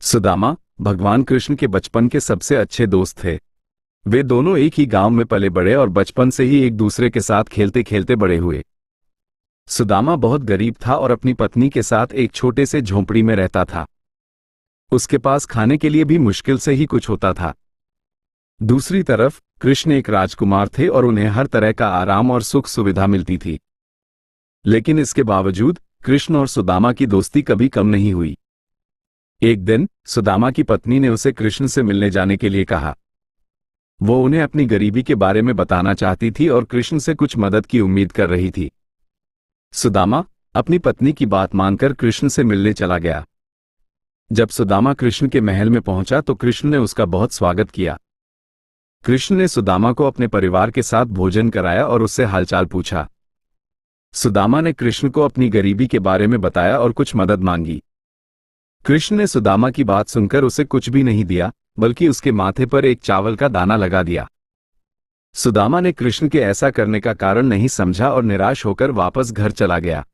सुदामा भगवान कृष्ण के बचपन के सबसे अच्छे दोस्त थे। वे दोनों एक ही गांव में पले बड़े और बचपन से ही एक दूसरे के साथ खेलते खेलते बड़े हुए। सुदामा बहुत गरीब था और अपनी पत्नी के साथ एक छोटे से झोंपड़ी में रहता था। उसके पास खाने के लिए भी मुश्किल से ही कुछ होता था। दूसरी तरफ कृष्ण एक राजकुमार थे और उन्हें हर तरह का आराम और सुख सुविधा मिलती थी। लेकिन इसके बावजूद कृष्ण और सुदामा की दोस्ती कभी कम नहीं हुई। एक दिन सुदामा की पत्नी ने उसे कृष्ण से मिलने जाने के लिए कहा। वो उन्हें अपनी गरीबी के बारे में बताना चाहती थी और कृष्ण से कुछ मदद की उम्मीद कर रही थी। सुदामा अपनी पत्नी की बात मानकर कृष्ण से मिलने चला गया। जब सुदामा कृष्ण के महल में पहुंचा तो कृष्ण ने उसका बहुत स्वागत किया। कृष्ण ने सुदामा को अपने परिवार के साथ भोजन कराया और उससे हालचाल पूछा। सुदामा ने कृष्ण को अपनी गरीबी के बारे में बताया और कुछ मदद मांगी। कृष्ण ने सुदामा की बात सुनकर उसे कुछ भी नहीं दिया, बल्कि उसके माथे पर एक चावल का दाना लगा दिया। सुदामा ने कृष्ण के ऐसा करने का कारण नहीं समझा और निराश होकर वापस घर चला गया।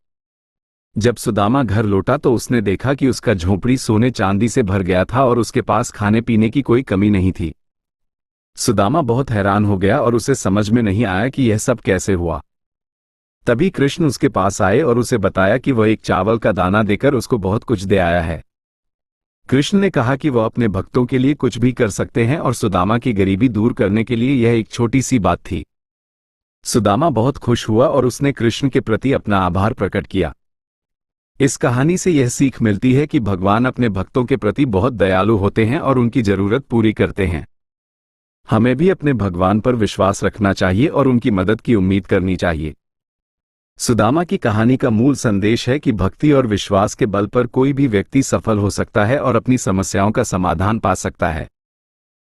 जब सुदामा घर लौटा तो उसने देखा कि उसका झोंपड़ी सोने चांदी से भर गया था और उसके पास खाने पीने की कोई कमी नहीं थी। सुदामा बहुत हैरान हो गया और उसे समझ में नहीं आया कि यह सब कैसे हुआ। तभी कृष्ण उसके पास आए और उसे बताया कि वह एक चावल का दाना देकर उसको बहुत कुछ दे आया है। कृष्ण ने कहा कि वह अपने भक्तों के लिए कुछ भी कर सकते हैं और सुदामा की गरीबी दूर करने के लिए यह एक छोटी सी बात थी। सुदामा बहुत खुश हुआ और उसने कृष्ण के प्रति अपना आभार प्रकट किया। इस कहानी से यह सीख मिलती है कि भगवान अपने भक्तों के प्रति बहुत दयालु होते हैं और उनकी जरूरत पूरी करते हैं। हमें भी अपने भगवान पर विश्वास रखना चाहिए और उनकी मदद की उम्मीद करनी चाहिए। सुदामा की कहानी का मूल संदेश है कि भक्ति और विश्वास के बल पर कोई भी व्यक्ति सफल हो सकता है और अपनी समस्याओं का समाधान पा सकता है।